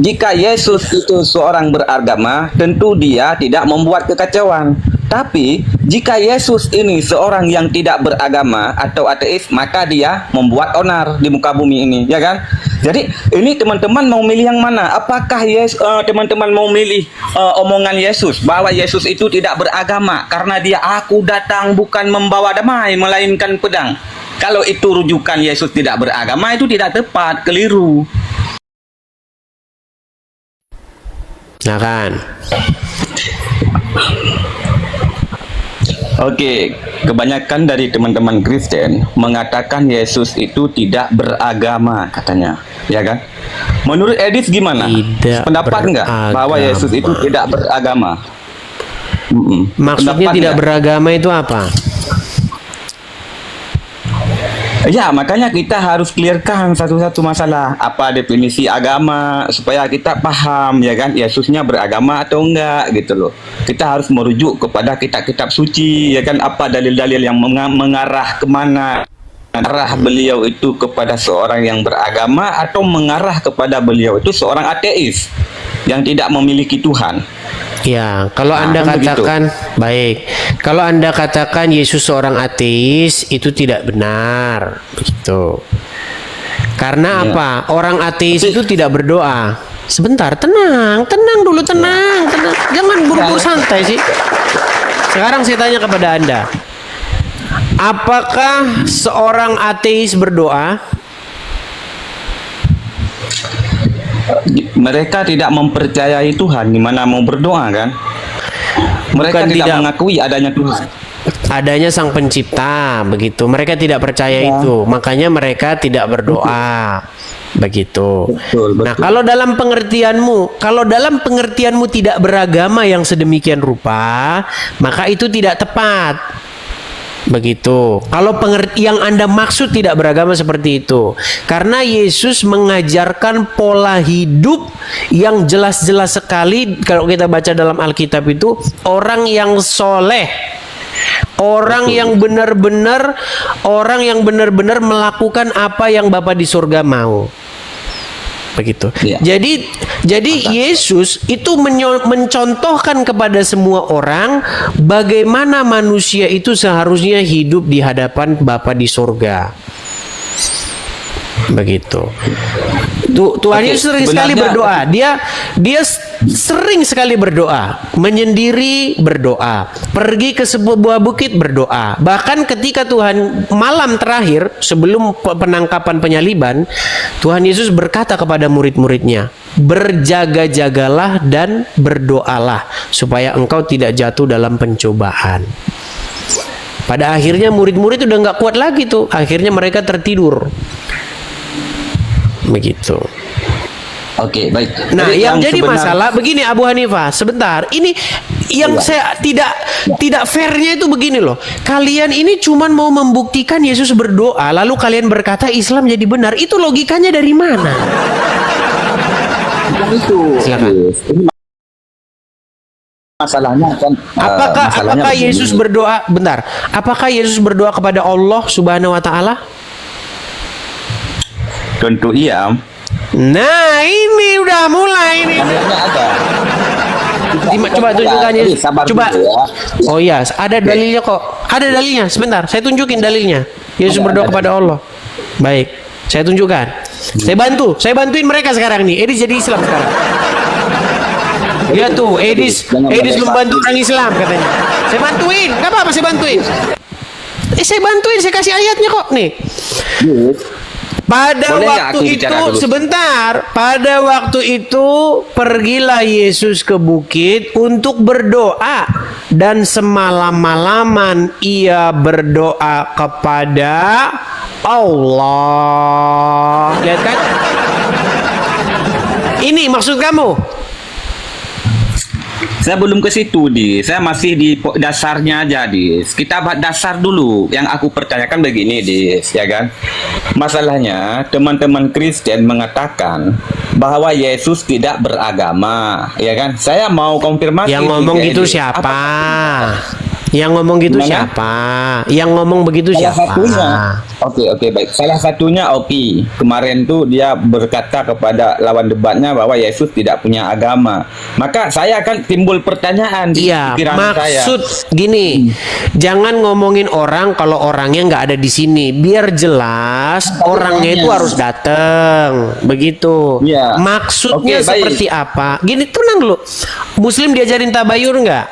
Jika Yesus itu seorang beragama, tentu dia tidak membuat kekacauan. Tapi jika Yesus ini seorang yang tidak beragama atau ateis, maka dia membuat onar di muka bumi ini, ya kan? Jadi ini teman-teman mau milih yang mana? Apakah teman-teman mau milih omongan Yesus bahwa Yesus itu tidak beragama karena dia aku datang bukan membawa damai melainkan pedang? Kalau itu rujukan Yesus tidak beragama, itu tidak tepat, keliru. Nah kan, Oke, kebanyakan dari teman-teman Kristen mengatakan Yesus itu tidak beragama katanya, ya kan? Menurut Edis gimana? Tidak Pendapat nggak bahwa beragama. Yesus itu tidak beragama? Maksudnya Pendapat tidak nggak? beragama itu apa? Ya, makanya kita harus clearkan satu-satu masalah. Apa definisi agama supaya kita paham, ya kan? Yesusnya beragama atau enggak gitu loh. Kita harus merujuk kepada kitab-kitab suci, ya kan? Apa dalil-dalil yang mengarah kemana? Arah beliau itu kepada seorang yang beragama atau mengarah kepada beliau itu seorang ateis yang tidak memiliki Tuhan. Ya, kalau Nah, Anda kan begitu. katakan baik, kalau Anda katakan Yesus seorang ateis itu tidak benar, begitu. Karena Ya. apa? Orang ateis Tapi- itu tidak berdoa. Sebentar, tenang, tenang dulu, tenang, tenang. Jangan buru-buru santai sih. Sekarang saya tanya kepada Anda, apakah seorang ateis berdoa? Mereka tidak mempercayai Tuhan, gimana mau berdoa kan? Mereka Bukan tidak tidak. mengakui adanya Tuhan. Adanya sang pencipta, begitu. Mereka tidak percaya Ya. itu, makanya mereka tidak berdoa, begitu. Betul, Nah, betul. kalau dalam pengertianmu tidak beragama yang sedemikian rupa, maka itu tidak tepat. Begitu. Kalau yang Anda maksud tidak beragama seperti itu, karena Yesus mengajarkan pola hidup yang jelas-jelas sekali. Kalau kita baca dalam Alkitab itu, orang yang soleh, orang yang benar-benar melakukan apa yang Bapa di surga mau. Begitu. Ya. Jadi Yesus itu mencontohkan kepada semua orang bagaimana manusia itu seharusnya hidup di hadapan Bapa di surga. Begitu. Tuhan Oke, Yesus sering sekali sebenarnya- berdoa. Dia sering sekali berdoa, menyendiri berdoa, pergi ke sebuah bukit berdoa. Bahkan ketika Tuhan malam terakhir sebelum penangkapan penyaliban, Tuhan Yesus berkata kepada murid-muridnya, "Berjaga-jagalah dan berdoalah supaya engkau tidak jatuh dalam pencobaan." Pada akhirnya murid-murid udah nggak kuat lagi tuh. Akhirnya mereka tertidur. Begitu. Oke, baik. Nah, yang jadi sebenar- masalah begini Abu Hanifah, sebentar. Ini yang Ya. saya tidak fairnya itu begini loh. Kalian ini cuman mau membuktikan Yesus berdoa, lalu kalian berkata Islam jadi benar. Itu logikanya dari mana? itu. Silakan. Ini masalahnya kan. Masalahnya Apakah begini. Yesus berdoa? Bentar. Apakah Yesus berdoa kepada Allah Subhanahu wa taala? Tentu iya. Nah, ini udah mulai nih. Dalilnya ada. Coba tunjukkan Jadi, Yesus. sabar Coba. dulu ya. Oh iya, ada dalilnya kok. Ada dalilnya. Sebentar, saya tunjukin dalilnya. Yesus berdoa Ada. kepada Allah. Baik, saya tunjukkan. Saya bantuin mereka sekarang nih. Edis jadi Islam sekarang. Dia tuh, Edis membantu orang Islam katanya. Saya bantuin, nggak apa-apa saya bantuin. Saya bantuin, saya kasih ayatnya kok nih. Pada Boleh nggak waktu aku bicara itu, dulu? sebentar. Pada waktu itu, pergilah Yesus ke bukit untuk berdoa. Dan semalam-malaman ia berdoa kepada Allah. Lihat kan? Ini maksud kamu? Saya belum ke situ, Dis. Saya masih di dasarnya aja, Dis. Kita bahas dasar dulu. Yang aku pertanyakan begini, Dis, ya kan? Masalahnya, teman-teman Kristen mengatakan bahwa Yesus tidak beragama, ya kan? Saya mau konfirmasi. Yang ngomong ke gitu Edis. siapa? Yang ngomong gitu Gimana? siapa? Yang ngomong begitu Salah siapa? satunya. Oke, baik. Salah satunya Oki. Kemarin tuh dia berkata kepada lawan debatnya bahwa Yesus tidak punya agama. Maka saya akan timbul pertanyaan di Iya, pikiran saya. maksud gini, jangan ngomongin orang kalau orangnya nggak ada di sini. Biar jelas orangnya itu harus datang, begitu. Iya. Maksudnya Oke, baik. seperti apa? Gini, tenang dulu. Muslim diajarin tabayun nggak?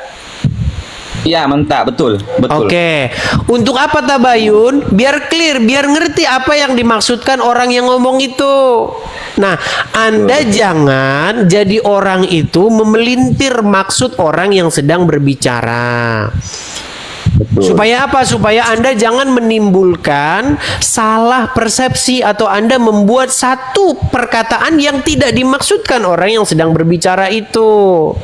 Iya, mantap, betul. Oke, untuk apa tabayun? Biar clear, biar ngerti apa yang dimaksudkan orang yang ngomong itu. Nah, Anda jangan jadi orang itu memelintir maksud orang yang sedang berbicara. Betul. Supaya apa? Supaya Anda jangan menimbulkan salah persepsi atau Anda membuat satu perkataan yang tidak dimaksudkan orang yang sedang berbicara itu.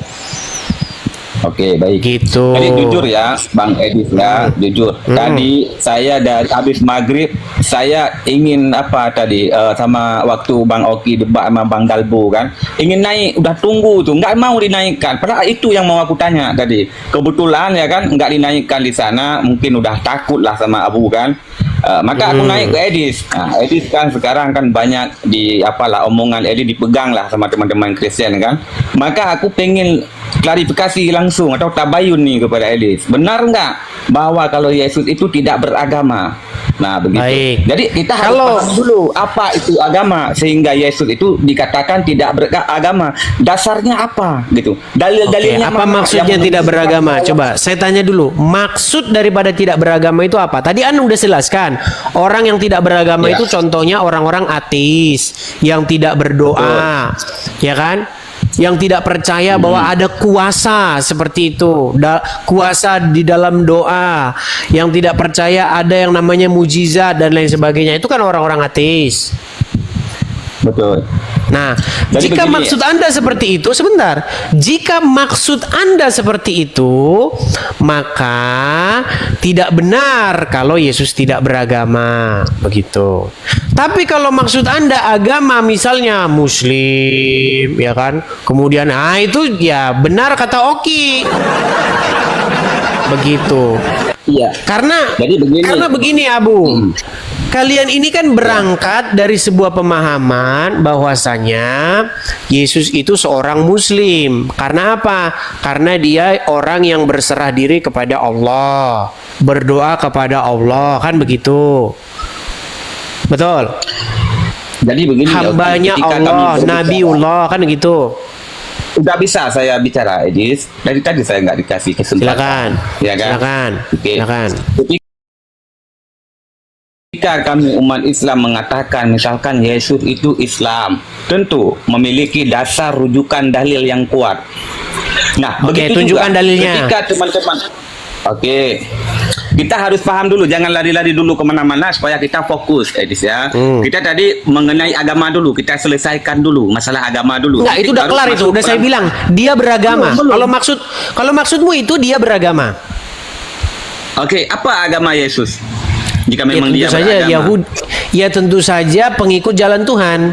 Oke, baik. Gitu. Jadi jujur ya, Bang Edis ya, jujur. Tadi saya dari habis maghrib, saya ingin apa tadi sama waktu Bang Oki debat sama Bang Galbo kan, ingin naik, udah tunggu tuh, nggak mau dinaikkan. Padahal itu yang mau aku tanya tadi. Kebetulan ya kan, nggak dinaikkan di sana, mungkin udah takut lah sama Abu kan. Maka aku naik ke Edis. Nah, Edis kan sekarang kan banyak di apalah omongan Edis dipegang lah sama teman-teman Kristen kan. Maka aku pengen klarifikasi langsung atau tabayun nih kepada Edis. Benar nggak bahwa kalau Yesus itu tidak beragama? Nah, begitu. Baik. Jadi kita harus paham dulu apa itu agama sehingga Yesus itu dikatakan tidak beragama. Dasarnya apa gitu? Dalil-dalilnya Apa mana maksudnya yang tidak menunjukkan beragama? bahwa- Coba saya tanya dulu. Maksud daripada tidak beragama itu apa? Tadi Anda udah jelaskan. Orang yang tidak beragama Ya. itu contohnya orang-orang ateis yang tidak berdoa, ya kan? Yang tidak percaya bahwa ada kuasa seperti itu, kuasa di dalam doa, yang tidak percaya ada yang namanya mujizat dan lain sebagainya. Itu kan orang-orang ateis. Betul. Nah, Jadi jika begini, maksud Anda seperti itu, sebentar. Jika maksud Anda seperti itu, maka tidak benar kalau Yesus tidak beragama, begitu. Tapi kalau maksud Anda agama misalnya Muslim, ya kan? Kemudian itu ya benar kata Oki. Begitu. Iya. Karena Jadi begini. Abu. Kalian ini kan berangkat dari sebuah pemahaman bahwasanya Yesus itu seorang muslim. Karena apa? Karena dia orang yang berserah diri kepada Allah, berdoa kepada Allah, kan begitu. Betul. Jadi begini. Hambanya ketika Allah, kami berbicara- Nabiullah, kan gitu. Udah bisa saya bicara, Edis. Dari tadi saya nggak dikasih kesempatan. Silakan. Ya kan? Silakan. Oke. Silakan. Ketika kami umat Islam mengatakan misalkan Yesus itu Islam, tentu memiliki dasar rujukan dalil yang kuat. Nah, Oke, begitu tunjukkan juga dalilnya. ketika teman-teman. Oke. Kita harus paham dulu, jangan lari-lari dulu kemana-mana supaya kita fokus, Edis ya. Kita tadi mengenai agama dulu, kita selesaikan dulu masalah agama dulu. Enggak, itu udah Baru kelar itu. masuk Udah saya perang. bilang, dia beragama. Belum. Kalau maksudmu itu dia beragama. Oke, apa agama Yesus? Jika Ya memang tentu dia saja beragama. Yahudi. Ya tentu saja pengikut jalan Tuhan.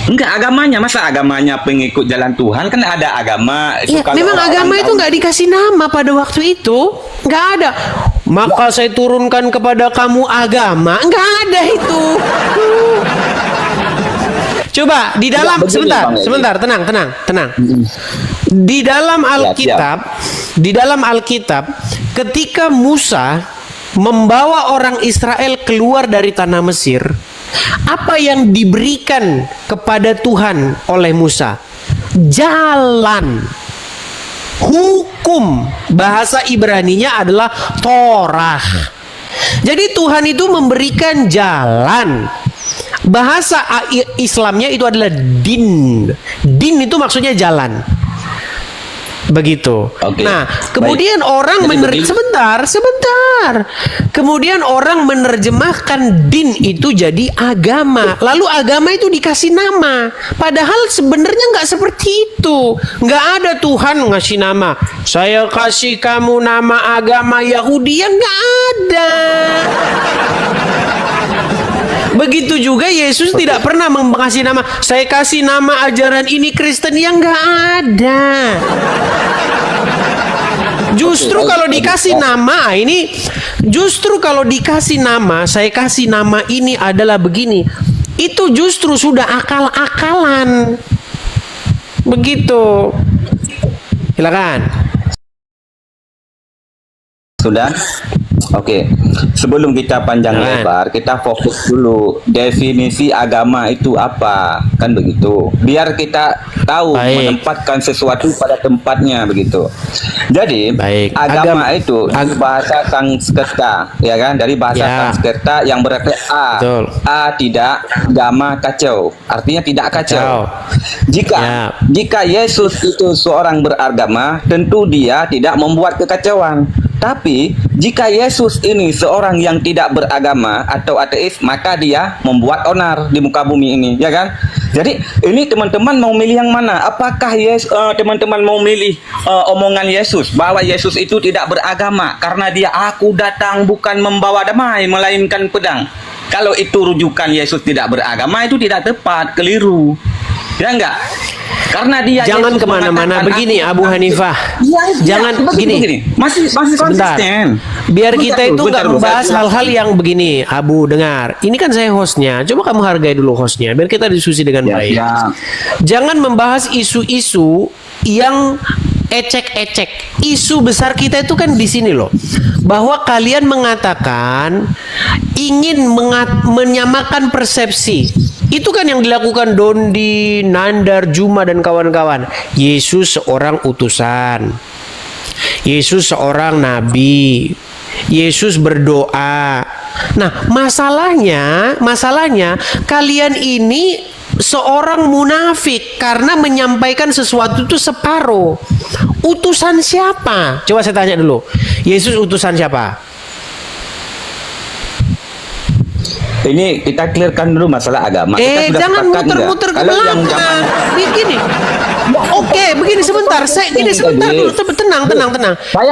Enggak, agamanya, masa agamanya pengikut jalan Tuhan? Kan ada agama. Ya, kalau memang orang-orang agama itu tahu- nggak dikasih nama pada waktu itu. Nggak ada. Maka saya turunkan kepada kamu agama. Nggak ada itu. Coba di dalam begini, Bang Edi. sebentar, tenang. Di dalam Alkitab, ketika Musa membawa orang Israel keluar dari tanah Mesir, apa yang diberikan kepada Tuhan oleh Musa? Jalan. Hukum. Bahasa Ibraninya adalah Torah. Jadi Tuhan itu memberikan jalan. Bahasa Islamnya itu adalah din. Din itu maksudnya jalan. Begitu. Oke. Nah, kemudian Baik. orang Jadi begini. sebentar. Kemudian orang menerjemahkan din itu jadi agama. Lalu agama itu dikasih nama. Padahal sebenarnya nggak seperti itu. Nggak ada Tuhan ngasih nama. Saya kasih kamu nama agama Yahudi, yang nggak ada. Begitu juga Yesus tidak pernah mengasih nama, saya kasih nama ajaran ini Kristen, yang nggak ada. Justru kalau dikasih nama ini, justru kalau dikasih nama, saya kasih nama ini adalah begini. Itu justru sudah akal-akalan. Begitu. Silakan. Sudah? Oke. Sebelum kita panjang lebar, kita fokus dulu definisi agama itu apa, kan begitu. Biar kita tahu menempatkan sesuatu pada tempatnya begitu. Jadi, agama itu dari bahasa Sanskerta, ya kan? Dari bahasa Sanskerta yang berarti a. Betul. A tidak, agama kacau. Artinya tidak kacau. Jika Yesus itu seorang beragama, tentu dia tidak membuat kekacauan. Tapi jika Yesus ini seorang yang tidak beragama atau ateis, maka dia membuat onar di muka bumi ini, ya kan? Jadi ini teman-teman mau milih yang mana? Apakah teman-teman mau milih omongan Yesus bahwa Yesus itu tidak beragama karena dia aku datang bukan membawa damai melainkan pedang? Kalau itu rujukan Yesus tidak beragama, itu tidak tepat, keliru, ya enggak? Karena dia jangan kemana-mana begini Abu Hanifah. Jangan begini. Masih konsisten. Biar kita itu nggak membahas hal-hal yang begini. Abu dengar. Ini kan saya hostnya. Coba kamu hargai dulu hostnya. Biar kita diskusi dengan baik. Jangan membahas isu-isu yang ecek-ecek. Isu besar kita itu kan di sini loh. Bahwa kalian mengatakan ingin menyamakan persepsi. Itu kan yang dilakukan Dondi, Nandar, Juma dan kawan-kawan. Yesus seorang utusan. Yesus seorang nabi. Yesus berdoa. Nah, masalahnya kalian ini seorang munafik karena menyampaikan sesuatu itu separuh. Utusan siapa? Coba saya tanya dulu. Yesus utusan siapa? Ini kita clearkan dulu masalah agama. Kita sudah jangan muter-muter ke belakang. Begini. Oke, begini sebentar. Sebentar dulu. Tenang.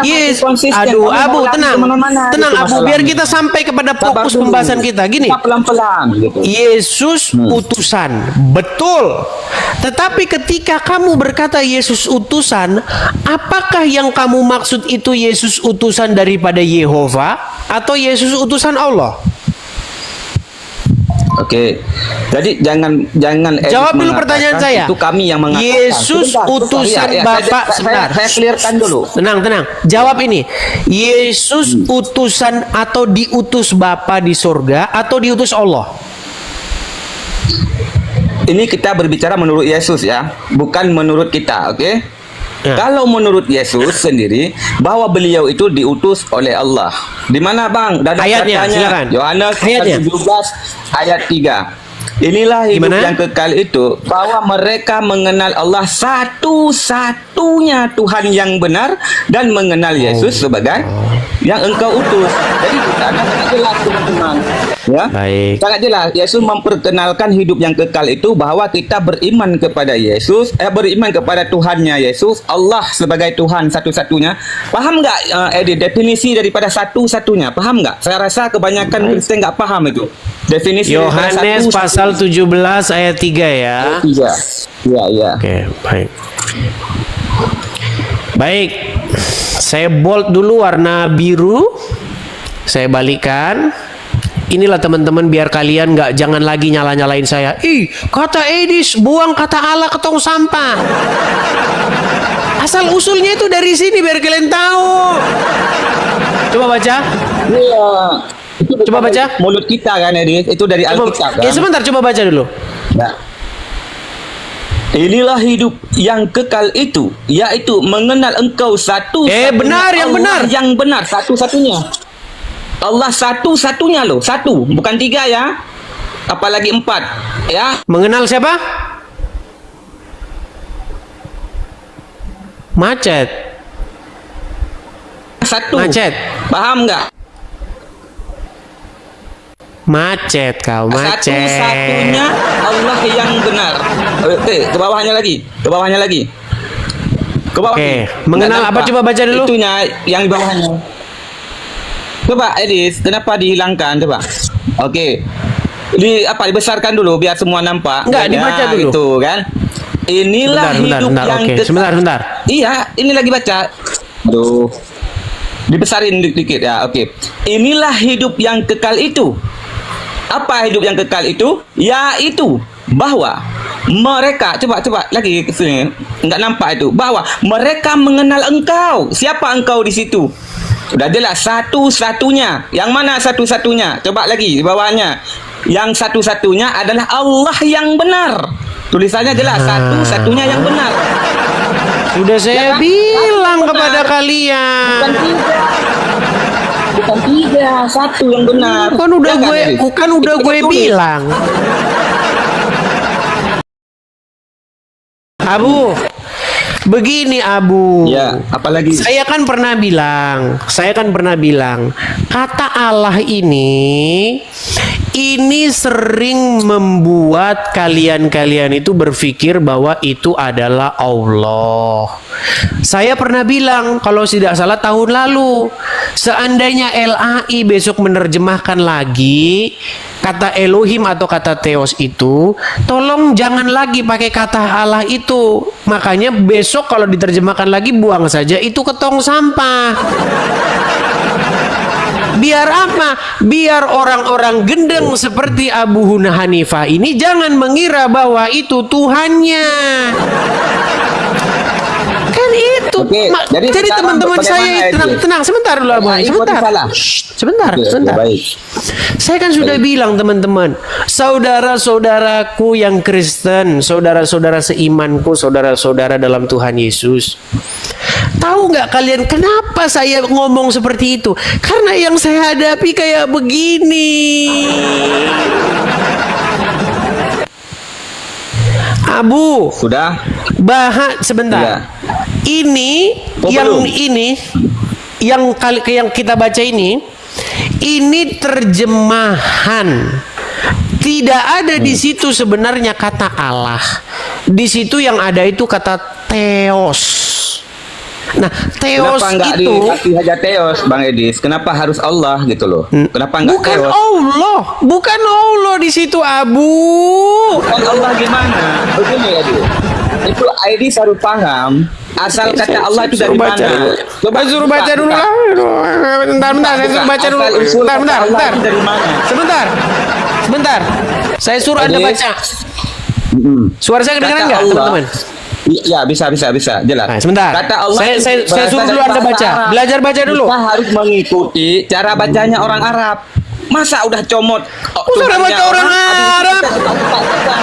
Yes. Aduh, Abu, tenang. Tenang, Abu. Biar kita sampai kepada fokus pembahasan kita. Gini. Pelan-pelan gitu. Yesus utusan. Betul. Tetapi ketika kamu berkata Yesus utusan, apakah yang kamu maksud itu Yesus utusan daripada Yehova atau Yesus utusan Allah? Oke, jadi jangan jawab dulu pertanyaan saya. Itu kami yang mengatakan. Yesus utusan Bapak. Sebentar. Saya clearkan dulu. Tenang. Jawab ini. Yesus utusan atau diutus Bapa di surga atau diutus Allah? Ini kita berbicara menurut Yesus ya, bukan menurut kita, oke? Kalau menurut Yesus sendiri bahwa beliau itu diutus oleh Allah. Di mana Bang? Ayatnya, silakan. Yohanes 17 ayat 3. Inilah hidup yang kekal itu, bahwa mereka mengenal Allah satu-satunya Tuhan yang benar dan mengenal Yesus sebagai yang engkau utus. Jadi sangat jelas teman-teman. Ya, sangat jelas. Yesus memperkenalkan hidup yang kekal itu bahwa kita beriman kepada Yesus, beriman kepada Tuhannya Yesus, Allah sebagai Tuhan satu-satunya. Paham nggak definisi daripada satu-satunya? Paham nggak? Saya rasa kebanyakan Kristen nggak paham itu. Definisi Yohanes pasal 17 ayat 3 ya. Iya. Oke, baik. Baik. Saya bold dulu warna biru. Saya balikkan. Inilah teman-teman biar kalian jangan lagi nyala-nyalain saya. Ih, kata Edis buang kata Allah ke tong sampah. Asal usulnya itu dari sini biar kalian tahu. Coba baca. Iya. Coba baca. Mulut kita kan Edis, itu dari Alkitab kan. Sebentar coba baca dulu. Nah. Inilah hidup yang kekal itu, yaitu mengenal engkau satu-satunya. Benar, yang benar. Yang benar, satu-satunya. Allah satu-satunya loh, satu, bukan 3 ya. Apalagi 4, ya. Mengenal siapa? Macet. Satu. Macet. Paham nggak? Macet kau, macet. Satu-satunya Allah yang benar. Oke, ke bawahnya lagi. Ke bawah. Oke, mengenal apa coba baca dulu. Itunya yang di bawahnya. Coba Edis, kenapa dihilangkan coba? Oke. Dibesarkan dulu biar semua nampak. Enggak, dibaca dulu. Itu kan. Inilah hidup yang kekal. Sebentar. Iya, ini lagi baca. Aduh. Dibesarin dikit ya. Oke. Inilah hidup yang kekal itu. Apa hidup yang kekal itu? Yaitu bahwa mereka, coba lagi ke sini. Enggak nampak itu. Bahwa mereka mengenal engkau. Siapa engkau di situ? Sudah jelas satu-satunya. Yang mana satu-satunya? Coba lagi di bawahnya. Yang satu-satunya adalah Allah yang benar. Tulisannya jelas satu-satunya yang benar. Sudah saya kan? bilang Benar. kepada kalian. Bukan tiga. Bukan tiga, satu yang benar. Kan udah Ya gue, Jadi? kan udah Itu gue tulis. bilang. Abu, begini Abu. Ya, apalagi? Saya kan pernah bilang, kata Allah ini sering membuat kalian itu berpikir bahwa itu adalah Allah. Saya pernah bilang, kalau tidak salah tahun lalu, seandainya LAI besok menerjemahkan lagi kata Elohim atau kata Theos itu, tolong jangan lagi pakai kata Allah itu. Makanya besok kalau diterjemahkan lagi, buang saja itu ke tong sampah. Biar apa? Biar orang-orang gendeng seperti Abu Hanifah ini jangan mengira bahwa itu Tuhannya. Kan itu. Oke, jadi Jadi sekarang teman-teman saya bagaimana, tenang sebentar dulu Abu LAI Hanifah. Sebentar. salah. Sebentar. Oke, baik. Saya kan sudah bilang teman-teman, saudara-saudaraku yang Kristen, saudara-saudara seimanku, saudara-saudara dalam Tuhan Yesus. Tahu nggak kalian kenapa saya ngomong seperti itu? Karena yang saya hadapi kayak begini. Abu, Sudah? sebentar. Iya. Ini Oh, belum. yang kita baca ini terjemahan. Tidak ada di situ sebenarnya kata Allah. Di situ yang ada itu kata Theos. Nah, Theos Kenapa nggak itu dikasih aja Theos, Bang Edis? Kenapa harus Allah gitu loh? Kenapa nggak bukan Theos? Allah, bukan Allah di situ Abu. Bukan Allah gimana? Begini ya, itu Edis harus paham asal kata Allah itu dari Suruh baca mana. dulu. Coba Suruh baca dulu lah. Bentar, saya suruh baca dulu. Asal usul kata Allah Bentar. itu dari mana? Sebentar. Saya suruh Anda Edis. baca. Suara saya kedengaran Kata nggak, Allah. teman-teman? Ya, bisa, jelas. Nah, sebentar. Kata Allah Saya itu berasal suruh dulu dari Anda bahasa baca. Arab. Belajar baca dulu. Kita harus mengikuti cara bacanya orang Arab. Masa udah comot? Udah baca orang Arab? Buka.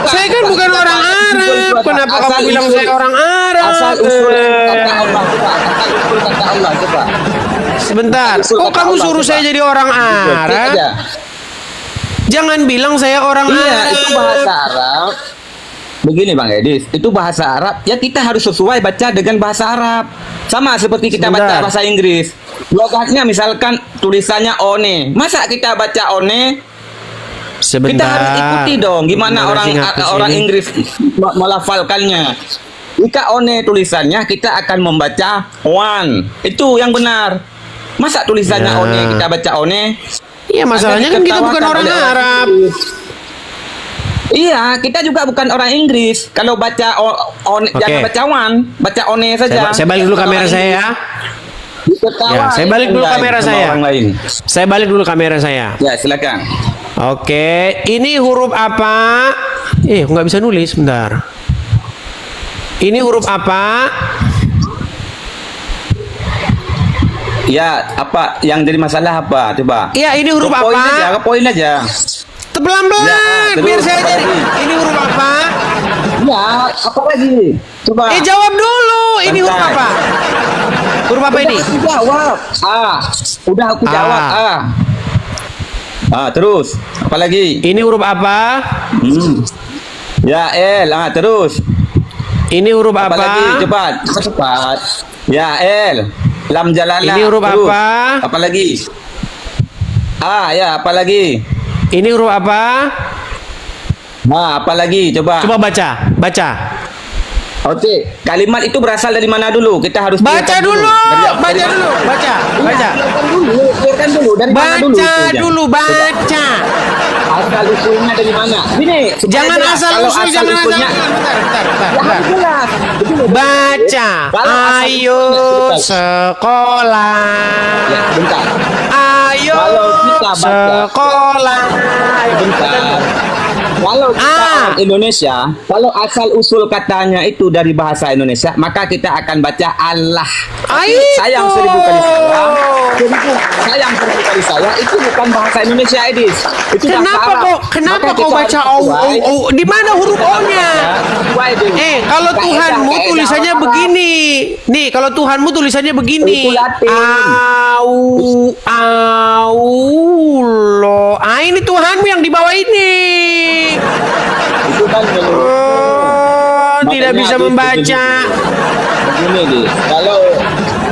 Saya kan bukan orang Arab. Kenapa kamu bilang saya orang Arab? Asal usul kata Allah, coba. Asal usul kata Allah, coba. Sebentar. Usul Kok kata kamu Allah, suruh coba. saya jadi orang Cek Arab? aja. Jangan bilang saya orang Iya, Arab. itu bahasa Arab. Begini Bang Edis, itu bahasa Arab. Ya kita harus sesuai baca dengan bahasa Arab. Sama seperti kita Sebentar. baca bahasa Inggris. Logatnya misalkan tulisannya one. Masa kita baca one? Sebentar. Kita harus ikuti dong gimana Benar, sing aku orang sini. Inggris melafalkannya. Jika one tulisannya, kita akan membaca one. Itu yang benar. Masa tulisannya Ya. one kita baca one? Iya, masalahnya kan kita bukan Ditertawakan orang oleh Arab. Inggris. Iya, kita juga bukan orang Inggris. Kalau baca one, Oke. jangan baca one, baca one saja. Saya balik dulu kamera saya ya. Ya, saya balik dulu kamera saya. Orang lain. Saya balik dulu kamera saya. Ya, silakan. Oke, ini huruf apa? Nggak bisa nulis, bentar. Ini huruf apa? Ya, apa yang jadi masalah apa? Coba. Iya, ini huruf Ke poin apa? aja, ke poin aja. Pelan-pelan, Ya, terus biar saya apa jadi. lagi? Ini huruf apa? Ya, apa lagi? Coba. Jawab dulu. Ini huruf Santai. apa? Huruf apa ini? Aku jawab. Udah aku jawab. Terus. Apa lagi? Ini huruf apa? Ya, L. Terus. Ini huruf Apa apa? lagi? Cepat. Ya, L. Lam jalalah. Ini huruf Terus. apa? Apa lagi? Ya, apa lagi? Ini huruf apa? Apa lagi? Coba. Coba baca. Oke, kalimat itu berasal dari mana dulu? Kita harus Baca clearkan dulu. Dari- Baca dulu. Baca. Clearkan dulu. Dari mana dulu? Baca itu, dulu. Baca. Asal usulnya dari mana? Gini, supaya Jangan jelas. asal Kalau usul, jangan asal usulnya- usul. Bentar. Ya, harus jelas. Begini, Baca kalau asal Ayo sekolah. Ya, sebentar. Ayo Kalau kita baca- sekolah. Sebentar. Kalau kita orang Indonesia, kalau asal usul katanya itu dari bahasa Indonesia, maka kita akan baca Allah. Tapi Itu. sayang 1000 kali sayang 1000 kali saya, itu bukan bahasa Indonesia, Edis. Itu bahasa Kenapa Arab. kok? Kenapa Maka kau kita baca harus au? sesuai. Di mana huruf O-nya? Sesuai dengan Kalau kaidah- Tuhanmu kaidah tulisannya orang Arab. begini. Nih, kalau Tuhanmu tulisannya begini. Itu Latin. Aulo. Ini Tuhanmu yang di bawah ini. Itu kan Tidak Makanya bisa Adis membaca. begini deh.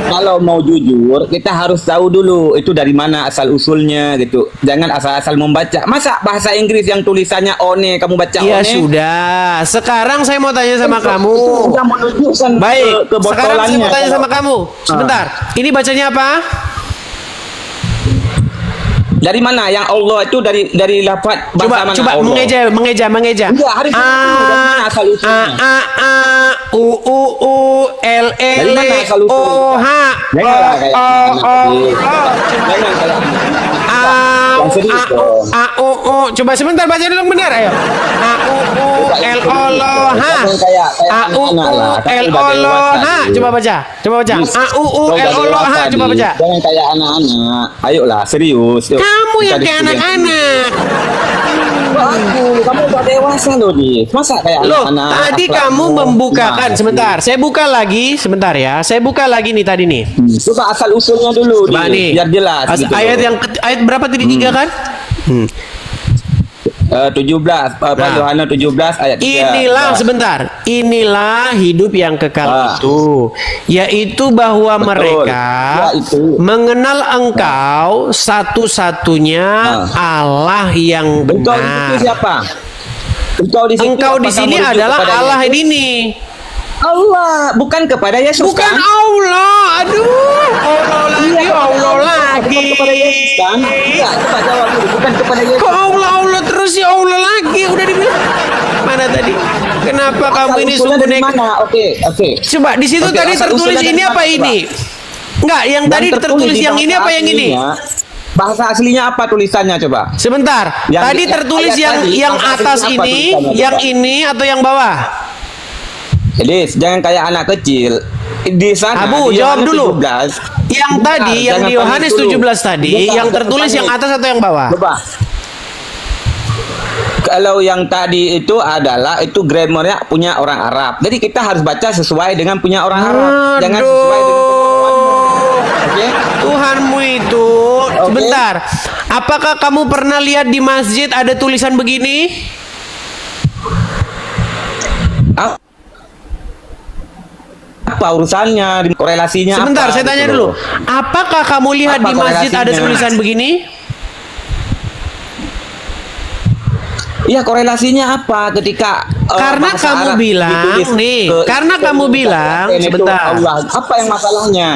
Kalau mau jujur, kita harus tahu dulu itu dari mana asal usulnya gitu. Jangan asal-asal membaca. Masa bahasa Inggris yang tulisannya one kamu baca Ya one? sudah. Sekarang saya mau tanya sama Itu kamu. sudah menunjukkan Baik. Sekarang saya kebotolannya. mau tanya sama kamu. Sebentar. Ini bacanya apa? Dari mana yang Allah itu dari lafaz bahasa mana? Coba Allah? mengeja. Enggak, harus tahu dulu dari mana asal usulnya. L Dari mana asal O usulnya? H Janganlah kayak anak tadi. Jangan kayak yang serius dong. Coba sebentar baca dulu benar ayo. L O L H Jangan kayak anak-anak lah. Kan L udah O L dewasa H dulu. coba baca. Kau L O udah L H dewasa, coba Di. baca. Jangan kayak anak-anak. Ayolah, serius. Yuk, Kamu kita yang kayak diskusi. anak-anak. Kamu udah dewasa loh, Di. Masa kayak Loh, anak-anak? tadi akhlakmu? kamu membukakan Nah, sebentar. Saya buka lagi sebentar ya. Saya buka lagi nih tadi nih. Coba asal usulnya dulu, Coba Di. nih. Biar jelas. gitu Ayat loh. yang ayat berapa tadi 3 kan? 17 Yohanes 17 ayat 3. Inilah sebentar. Inilah hidup yang kekal itu, yaitu bahwa Betul. mereka Ya, itu. mengenal Engkau satu-satunya Allah yang Engkau di situ benar. siapa? Engkau di situ Engkau di apakah sini merujuk adalah kepada Allah Yesus? ini. Allah, bukan kepada Yesus Bukan kan? Allah. Aduh, Allah lagi, Iya, Allah bukan lagi. kepada Yesus kan? Iya, coba jawab dulu, bukan kepada Yesus. Kok Allah terus ya Allah lagi? Udah dibilang. Mana tadi? Kenapa kamu ini Asal usulnya sungguh dari nekat? mana? Oke. Coba di situ Oke, tadi asal tertulis usulnya ini dari apa mana, ini? Enggak, yang tadi tertulis di yang ini bahasa apa yang ini? aslinya, bahasa aslinya apa tulisannya coba? Sebentar. Yang- Tadi yang tertulis ayat yang tadi, yang bahasa atas aslinya apa ini, tulisannya, yang coba? ini atau yang bawah? Jadi jangan kayak anak kecil. Di sana Abu, di jawab Yohanes dulu. 17, Yang Bentar, tadi yang jangan di Yohanes panik dulu. 17 tadi, Bentar, yang jangan tertulis yang panik. atas atau yang bawah? Coba. Kalau yang tadi itu adalah itu grammarnya punya orang Arab. Jadi kita harus baca sesuai dengan punya orang Arab. Jangan sesuai dengan kemauanmu. Oke? Tuhanmu itu. Sebentar. Apakah kamu pernah lihat di masjid ada tulisan begini? Apa urusannya? Korelasinya Sebentar, apa? saya tanya gitu dulu. loh. Apakah kamu lihat Apa di masjid ada korelasinya? tulisan begini? Iya, korelasinya apa ketika Karena bahasa kamu Arab bilang, ditulis nih, ke- karena kamu ke- bilang, itu sebentar. Allah. Apa yang masalahnya?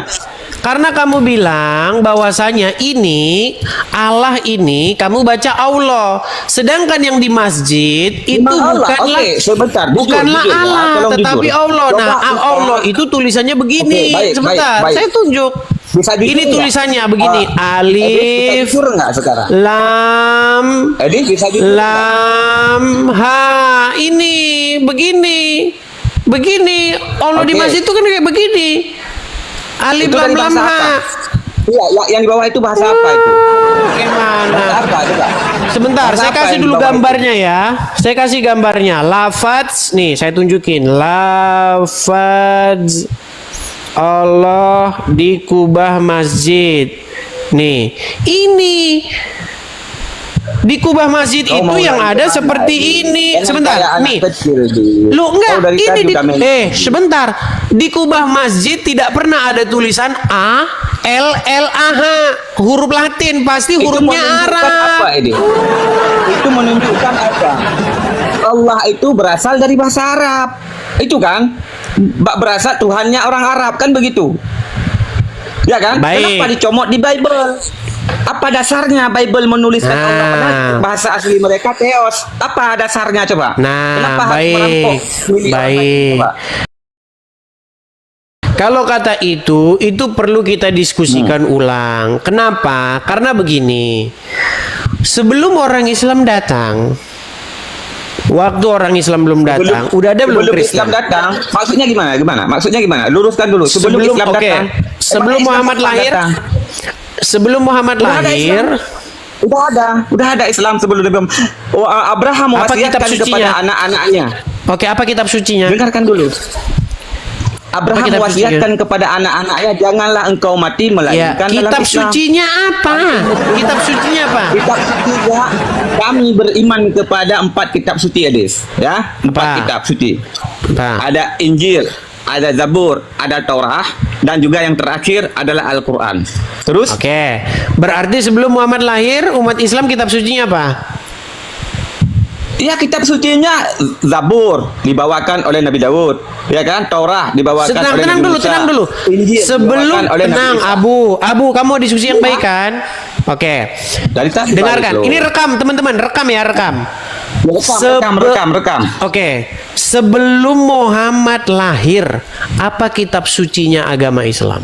Karena kamu bilang bahwasanya ini Allah ini kamu baca Allah, sedangkan yang di masjid itu Memang Allah. bukanlah Oke, sebentar, jujur, bukanlah jujur ya, Allah, tolong tetapi jujur. Allah. Coba Nah, kita- Allah itu tulisannya begini. Oke, baik, Sebentar, baik. saya tunjuk. Bisa jujur Ini nggak? tulisannya begini, Bisa alif, jujur nggak sekarang? lam, Jadi bisa jujur nggak? lam, ha. Ini begini, begini. Allah di Oke. masjid itu kan kayak begini. Alif, Itu lam, dari lam, bahasa ha. apa? Iya, yang di bawah itu bahasa apa itu? Bahasa Gimana? apa coba? Sebentar, Bahasa saya apa kasih yang di dulu bawah gambarnya ya. Saya kasih gambarnya. Lafaz, nih saya tunjukin. Lafaz Allah di kubah masjid. Nih, ini di kubah masjid Kau itu mau yang lari ada kemana seperti ini? ini. Jangan Sebentar, kayak anak nih. kecil, Di. Lu enggak, Kau dari ini tadi di udah main. sebentar. Di kubah masjid tidak pernah ada tulisan A L L A H, huruf Latin, pasti Itu hurufnya menunjukkan Arab. apa ini? Itu menunjukkan apa? Allah itu berasal dari bahasa Arab. Itu kan? Berasal Tuhannya orang Arab kan begitu? Ya kan? Baik. Kenapa dicomot di Bible? Apa dasarnya Bible menuliskan Nah. Allah? Padahal bahasa asli mereka Theos. Apa dasarnya coba? Nah, Kenapa harus baik. merampok milik orang lain? Baik. Coba. Kalau kata itu perlu kita diskusikan ulang. Kenapa? Karena begini. Sebelum orang Islam datang, waktu orang Islam belum datang, udah ada belum sebelum Kristen? Islam datang, maksudnya gimana? Maksudnya gimana? Luruskan dulu. Sebelum Islam oke. datang. Sebelum Islam Muhammad kapan lahir, datang? sebelum Muhammad Udah ada lahir, Udah ada Islam sebelum Nabi Muhammad. Abraham Apa kitab mewasiatkan sucinya? kepada anak-anaknya. oke, apa kitab sucinya? Dengarkan dulu. Abraham kitab mewasiatkan kepada anak-anaknya, janganlah engkau mati Ya, melainkan dalam kitab Islam. sucinya apa? Kitab sucinya apa? Kitab suci ya, kami beriman kepada 4 kitab suci, Adis. Ya, 4 Apa? kitab suci. Apa? Ada Injil, ada Zabur, ada Taurah, dan juga yang terakhir adalah Al-Quran. Terus? Oke, berarti sebelum Muhammad lahir, umat Islam kitab sucinya apa? Ya, kitab sucinya Zabur dibawakan oleh Nabi Daud, ya kan? Taurah dibawakan oleh Tenang Nabi dulu, Musa. tenang dulu. Injil Sebelum dibawakan oleh Nabi tenang, Isa. Abu, kamu diskusi yang baik kan? Oke. Dari tadi Dengarkan. balik loh. Ini rekam, teman-teman, rekam ya, rekam. Rekam. Oke. Sebelum Muhammad lahir, apa kitab sucinya agama Islam?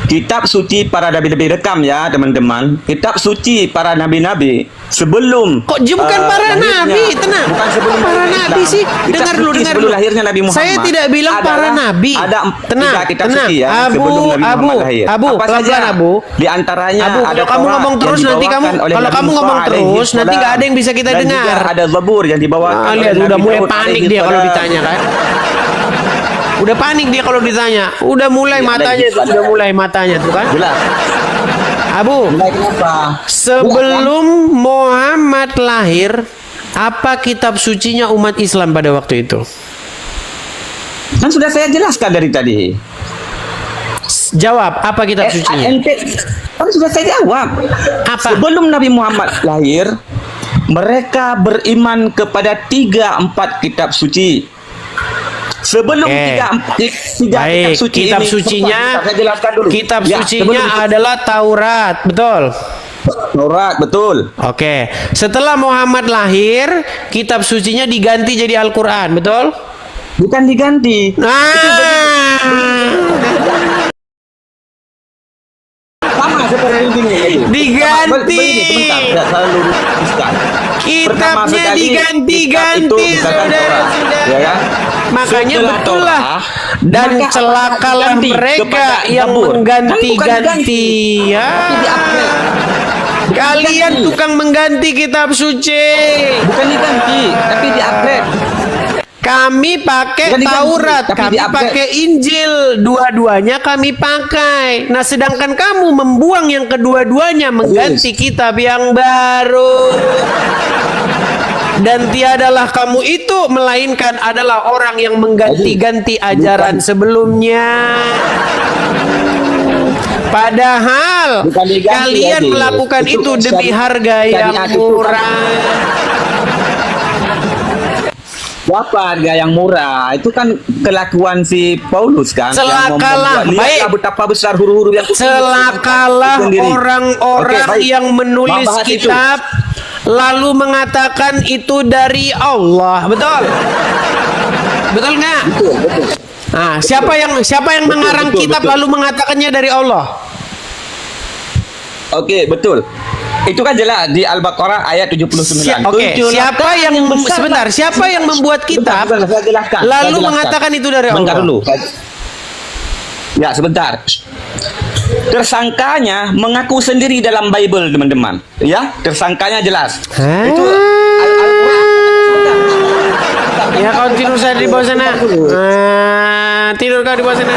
Kitab suci para nabi-nabi, rekam ya teman-teman. Kitab suci para nabi-nabi sebelum Kok bukan para lahirnya. nabi, tenang. Bukan sebelum Kok para lahirnya nabi Islam. sih? Kitab Dengar dulu, suci dengar sebelum dulu. lahirnya Nabi Muhammad. Saya tidak bilang para adalah- nabi. Ada Tenang, 3 kitab tenang. suci ya Abu, sebelum Nabi Abu, Muhammad lahir. Abu, Apa pelan-pelan, saja? Abu. Di antaranya Abu, ada kalau kamu Taurat ngomong yang terus nanti dibawakan oleh kalau Nabi kamu Musa ngomong alaihi terus nanti nggak salam. ada yang bisa kita Dan dengar. juga ada Zabur yang dibawakan oleh Lihat, udah Nabi mulai Daud panik alaihi dia kalau salam. ditanya kan. Udah panik dia kalau ditanya. Udah mulai Ya, matanya dan- tuh, udah mulai matanya tuh kan. Jelas. Abu, Mulai kenapa? sebelum Muhammad lahir, apa kitab sucinya umat Islam pada waktu itu? Kan sudah saya jelaskan dari tadi. Jawab, apa kitab sucinya? Kan sudah saya jawab. Apa? Sebelum Nabi Muhammad lahir, mereka beriman kepada 3-4 kitab suci. Sebelum Oke. tiga Baik, kitab suci kitab ini, sucinya, saya jelaskan dulu. kitab Ya, sucinya sebelum- adalah Taurat, betul? Taurat, betul. Oke, setelah Muhammad lahir, kitab sucinya diganti jadi Al-Quran, betul? Bukan diganti. Nah, Sama seperti ini. Diganti. Begini, sebentar, saya luruskan. Pertama kitabnya sekali, kitab itu diganti-ganti, misalkan Taurat, saudara-saudara. ya kan? Makanya Setelah betul lah. Taurat, Dan maka celakalah diganti mereka kepada yang Zabur. Kan bukan mengganti-ganti. Ya. Tapi di-upgrade. Kalian tukang mengganti kitab suci. Bukan diganti, tapi di-upgrade. Kami pakai Bukan diganti, Taurat, tapi kami di-upgrade. pakai Injil, dua-duanya kami pakai. Nah, sedangkan kamu membuang yang kedua-duanya, mengganti kitab yang baru. Dan tiadalah kamu itu melainkan adalah orang yang mengganti-ganti ajaran sebelumnya. Padahal Bukan diganti, kalian Adi. melakukan itu demi harga yang syariat itu kan- murah. Berapa harga yang murah? Itu kan kelakuan si Paulus kan. Celakalah, yang membuat- baik. Lihatlah betapa besar huru-huru yang Celakalah sendiri. orang-orang Oke, baik. yang menulis Bahas itu. kitab lalu mengatakan itu dari Allah. Betul? Betul nggak? Betul, betul. Nah, siapa yang mengarang betul, kitab betul. lalu mengatakannya dari Allah? Oke, betul. Itu kan jelas di Al-Baqarah ayat 79. Oke, siapa yang besar, sebentar, Pak. siapa yang membuat kitab Sebentar, saya jelaskan, lalu saya jelaskan. mengatakan itu dari Sebentar Allah? dulu. Ya, sebentar. Tersangkanya mengaku sendiri dalam Bible, teman-teman. Ya, tersangkanya jelas. Hah? Itu Al-Quran. Ya, kau tidur saya di bawah sana. Tidur kau di bawah sana.